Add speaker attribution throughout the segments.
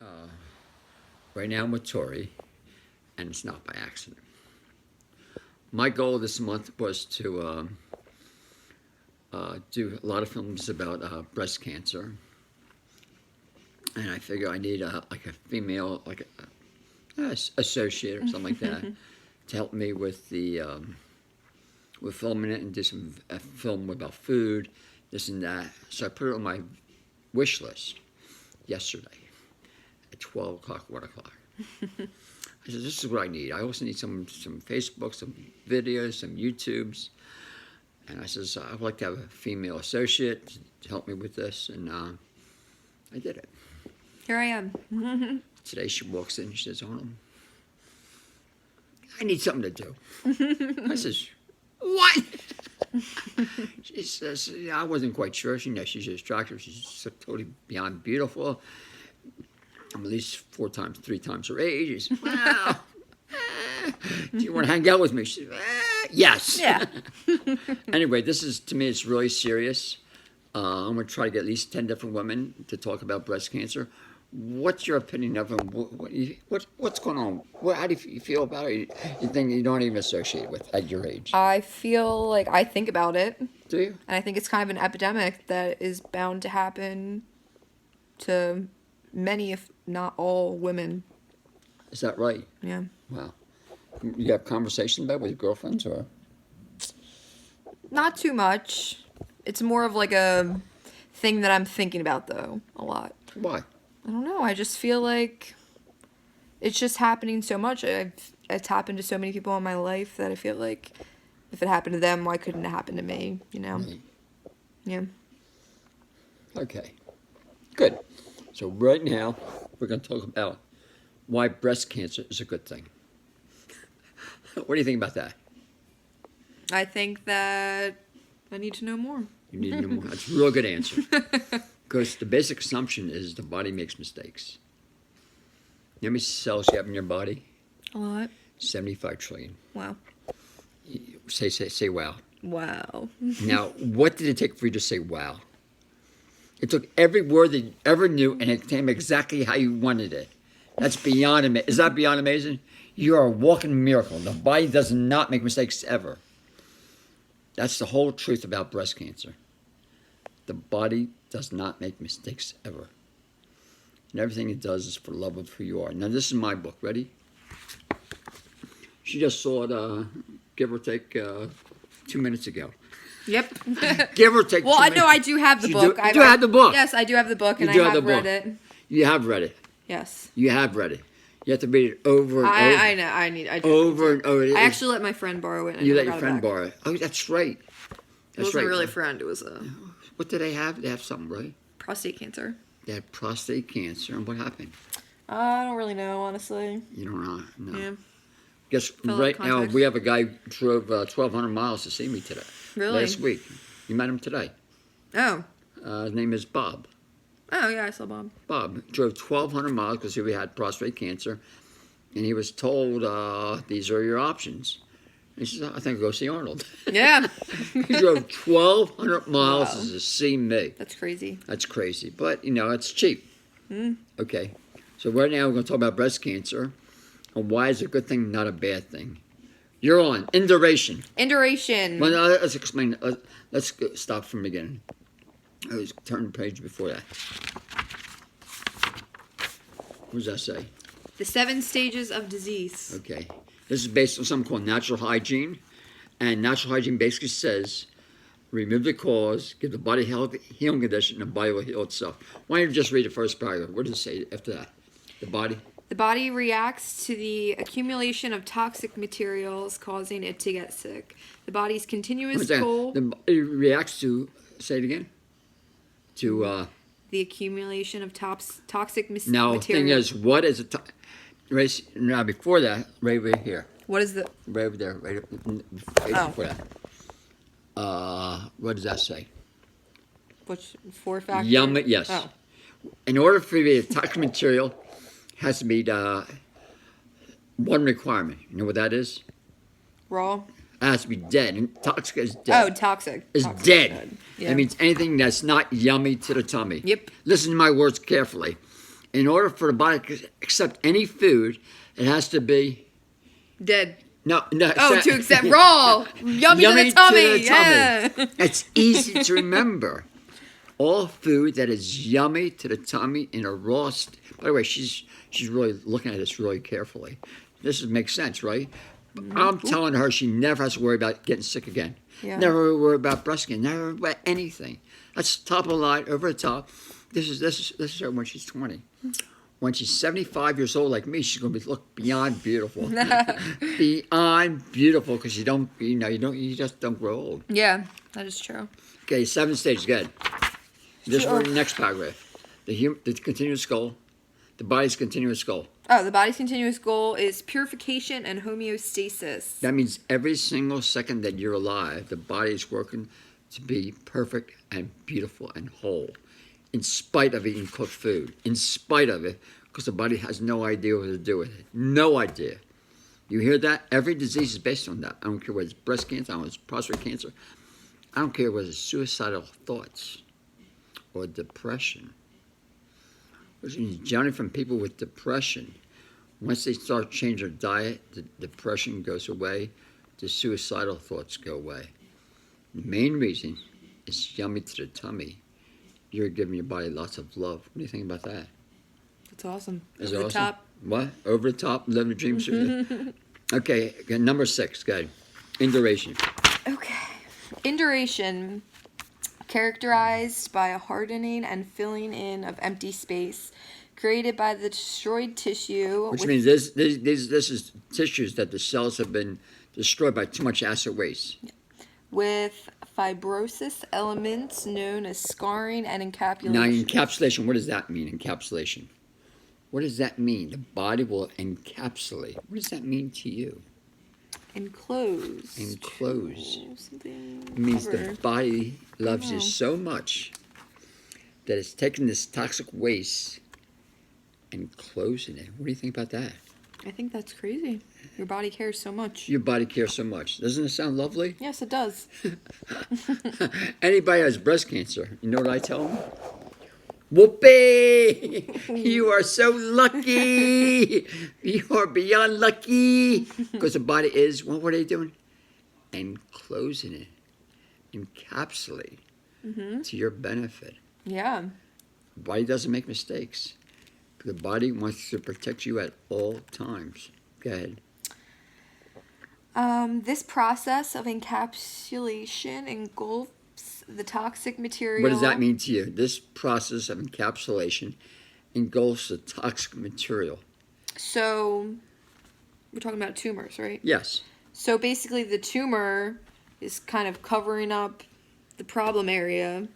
Speaker 1: Right now I'm with Tori, and it's not by accident. My goal this month was to do a lot of films about breast cancer, and I figure I need like a female, like a associate or something like that, to help me with the with filming it and do some film about food, this and that. So I put it on my wish list yesterday at 12 o'clock, 1 o'clock. I said, this is what I need. I also need some Facebook, some videos, some YouTubes. And I said, I would like to have a female associate to help me with this. And I did it.
Speaker 2: Here I am.
Speaker 1: Today she walks in and she says, Arnold, I need something to do. I says, what? She says, yeah, I wasn't quite sure. She knows she's attractive. She's so totally beyond beautiful. I'm at least 3 times her age. She said, wow. Do you want to hang out with me? She said, yes.
Speaker 2: Yeah.
Speaker 1: Anyway, this is, to me, it's really serious. I'm going to try to get at least 10 different women to talk about breast cancer. What's your opinion of them? What's going on? How do you feel about it? You think you don't even associate with at your age?
Speaker 2: I feel like I think about it.
Speaker 1: Do you?
Speaker 2: And I think it's kind of an epidemic that is bound to happen to many, if not all, women.
Speaker 1: Is that right?
Speaker 2: Yeah.
Speaker 1: Wow. You have conversations about it with your girlfriends, or?
Speaker 2: Not too much. It's more of like a thing that I'm thinking about, though, a lot.
Speaker 1: Why?
Speaker 2: I don't know. I just feel like it's just happening so much. It's happened to so many people in my life that I feel like if it happened to them, why couldn't it happen to me? You know?
Speaker 1: Right.
Speaker 2: Yeah.
Speaker 1: Okay. Good. So right now, we're going to talk about why breast cancer is a good thing. What do you think about that?
Speaker 2: I think that I need to know more.
Speaker 1: You need to know more. That's a real good answer. Because the basic assumption is the body makes mistakes. You know how many cells you have in your body?
Speaker 2: A lot.
Speaker 1: 75 trillion.
Speaker 2: Wow.
Speaker 1: Say wow.
Speaker 2: Wow.
Speaker 1: Now, what did it take for you to say wow? It took every word that you ever knew, and it came exactly how you wanted it. That's beyond amazing. Is that beyond amazing? You are a walking miracle. The body does not make mistakes ever. That's the whole truth about breast cancer. The body does not make mistakes ever. And everything it does is for love of who you are. Now, this is my book. Ready? She just saw it, give or take, 2 minutes ago.
Speaker 2: Yep.
Speaker 1: Give or take.
Speaker 2: Well, I know I do have the book.
Speaker 1: You do have the book.
Speaker 2: Yes, I do have the book, and I have read it.
Speaker 1: You have read it.
Speaker 2: Yes.
Speaker 1: You have read it. You have to read it over and over.
Speaker 2: I know. I do.
Speaker 1: Over and over.
Speaker 2: I actually let my friend borrow it. And
Speaker 1: You
Speaker 2: I
Speaker 1: let
Speaker 2: never
Speaker 1: your
Speaker 2: got
Speaker 1: friend
Speaker 2: it back.
Speaker 1: borrow it. Oh, that's right.
Speaker 2: It wasn't really a friend. It was a
Speaker 1: What did they have? They have something, right?
Speaker 2: prostate cancer.
Speaker 1: They had prostate cancer. And what happened?
Speaker 2: I don't really know, honestly.
Speaker 1: You don't know? No.
Speaker 2: Yeah.
Speaker 1: Guess
Speaker 2: Fill out
Speaker 1: right now
Speaker 2: context.
Speaker 1: we have a guy who drove 1,200 miles to see me today.
Speaker 2: Really?
Speaker 1: Last week. You met him today.
Speaker 2: Oh.
Speaker 1: His name is Bob.
Speaker 2: Oh, yeah, I saw Bob.
Speaker 1: Bob drove 1,200 miles because he had prostate cancer. And he was told, these are your options. He says, I think I'll go see Arnold.
Speaker 2: Yeah.
Speaker 1: He drove 1,200 miles
Speaker 2: Wow.
Speaker 1: to see me.
Speaker 2: That's crazy.
Speaker 1: That's crazy. But, it's cheap. Okay. So right now we're going to talk about breast cancer and why it's a good thing, not a bad thing. You're on. Induration.
Speaker 2: Induration.
Speaker 1: Well, let's explain. Let's stop from the beginning. I was turning the page before that. What does that say?
Speaker 2: The 7 stages of disease.
Speaker 1: Okay. This is based on something called natural hygiene. And natural hygiene basically says, remove the cause, give the body health, healing condition, and the body will heal itself. Why don't you just read the first paragraph? What does it say after that? The body?
Speaker 2: The body reacts to the accumulation of toxic materials, causing it to get sick. The body's continuous
Speaker 1: What's that?
Speaker 2: pull.
Speaker 1: The body reacts to, say it again? To,
Speaker 2: The accumulation of toxic
Speaker 1: now,
Speaker 2: material.
Speaker 1: thing is, what is it? Right now, before that, right over here.
Speaker 2: What is the...
Speaker 1: Right over there, right before that. What does that say?
Speaker 2: Which 4 factors?
Speaker 1: Yummy, yes.
Speaker 2: Oh.
Speaker 1: In order for the toxic material, has to be the one requirement. You know what that is?
Speaker 2: Raw?
Speaker 1: It has to be dead. And toxic is dead.
Speaker 2: Oh, toxic.
Speaker 1: Is
Speaker 2: Toxic
Speaker 1: dead.
Speaker 2: Yeah.
Speaker 1: That means anything that's not yummy to the tummy.
Speaker 2: Yep.
Speaker 1: Listen to my words carefully. in order for the body to accept any food, it has to be
Speaker 2: Dead.
Speaker 1: no.
Speaker 2: Oh, to accept raw, yummy to the tummy. Yeah.
Speaker 1: It's easy to remember. All food that is yummy to the tummy in a raw. By the way, she's really looking at this really carefully. This makes sense, right? I'm telling her she never has to worry about getting sick again.
Speaker 2: Yeah.
Speaker 1: Never worry about breast cancer. Never worry about anything. That's top of the line, over the top. This is her when she's 20. When she's 75 years old, like me, she's going to look beyond beautiful. Beyond beautiful, because you just don't grow old.
Speaker 2: Yeah, that is true.
Speaker 1: Okay, 7 stages. Good. Just for the next paragraph. The continuous goal. The body's continuous goal.
Speaker 2: Oh, the body's continuous goal is purification and homeostasis.
Speaker 1: That means every single second that you're alive, the body is working to be perfect and beautiful and whole, in spite of eating cooked food, in spite of it, because the body has no idea what to do with it. No idea. You hear that? Every disease is based on that. I don't care whether it's breast cancer, I don't care whether it's prostate cancer. I don't care whether it's suicidal thoughts or depression. Which means generally from people with depression, once they start changing their diet, the depression goes away, the suicidal thoughts go away. The main reason is yummy to the tummy. You're giving your body lots of love. What do you think about that?
Speaker 2: That's awesome.
Speaker 1: Is
Speaker 2: Over
Speaker 1: it
Speaker 2: the
Speaker 1: awesome?
Speaker 2: top.
Speaker 1: What? Over the top, living the dreams. Okay, number 6, good. Induration.
Speaker 2: Okay. Induration, characterized by a hardening and filling in of empty space created by the destroyed tissue.
Speaker 1: Which means this is tissues that the cells have been destroyed by too much acid waste.
Speaker 2: With fibrosis elements known as scarring and encapsulation.
Speaker 1: Now, encapsulation, what does that mean, encapsulation? What does that mean? The body will encapsulate. What does that mean to you?
Speaker 2: Enclose.
Speaker 1: Enclose.
Speaker 2: Something
Speaker 1: It means
Speaker 2: cover.
Speaker 1: the body loves you so much that it's taking this toxic waste and closing it. What do you think about that?
Speaker 2: I think that's crazy. Your body cares so much.
Speaker 1: Your body cares so much. Doesn't it sound lovely?
Speaker 2: Yes, it does.
Speaker 1: Anybody who has breast cancer, you know what I tell them? Whoopee! You are so lucky! You are beyond lucky! Because the body is, what are they doing? Enclosing it. Encapsulate to your benefit.
Speaker 2: Yeah.
Speaker 1: The body doesn't make mistakes. The body wants to protect you at all times. Go ahead.
Speaker 2: This process of encapsulation engulfs the toxic material.
Speaker 1: What does that mean to you? This process of encapsulation engulfs the toxic material.
Speaker 2: So, we're talking about tumors, right?
Speaker 1: Yes.
Speaker 2: So basically the tumor is kind of covering up the problem area,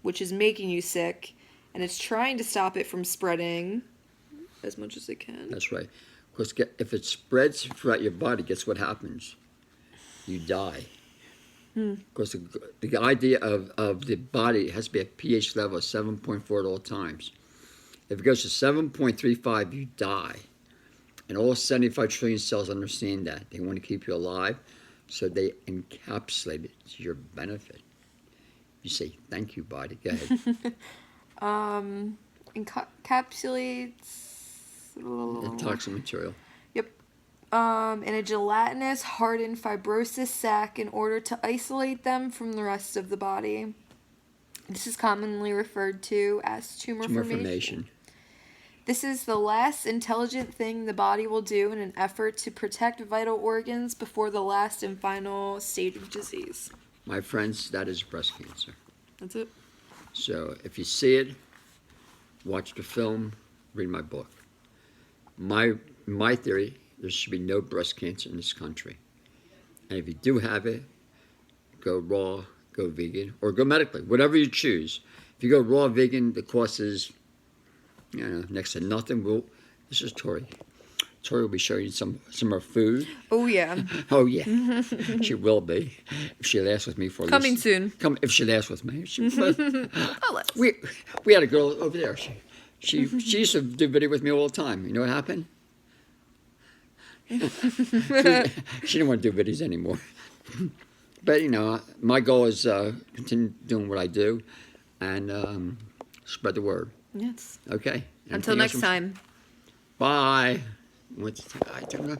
Speaker 2: which is making you sick, and it's trying to stop it from spreading as much as it can.
Speaker 1: That's right. Because if it spreads throughout your body, guess what happens? You die. Because the idea of the body has to be a pH level of 7.4 at all times. If it goes to 7.35, you die. And all 75 trillion cells understand that. They want to keep you alive, so they encapsulate it to your benefit. You say, thank you, body. Go ahead.
Speaker 2: Encapsulates
Speaker 1: The toxic material.
Speaker 2: Yep. In a gelatinous, hardened fibrosis sac in order to isolate them from the rest of the body. This is commonly referred to as tumor formation. This is the last intelligent thing the body will do in an effort to protect vital organs before the last and final stage of disease.
Speaker 1: My friends, that is breast cancer.
Speaker 2: That's it.
Speaker 1: So if you see it, watch the film, read my book. My theory, there should be no breast cancer in this country. And if you do have it, go raw, go vegan, or go medically, whatever you choose. If you go raw vegan, the cost is, next to nothing. This is Tori. Tori will be showing you some of her food.
Speaker 2: Oh, yeah.
Speaker 1: Oh, yeah. She will be. If she lasts with me for
Speaker 2: Coming soon.
Speaker 1: If she lasts with me.
Speaker 2: Oh, let's.
Speaker 1: We had a girl over there. She used to do video with me all the time. You know what happened? She didn't want to do videos anymore. But, my goal is continue doing what I do and spread the word.
Speaker 2: Yes.
Speaker 1: Okay.
Speaker 2: Until
Speaker 1: Anything else
Speaker 2: next
Speaker 1: from-
Speaker 2: time.
Speaker 1: Bye. What's I don't know.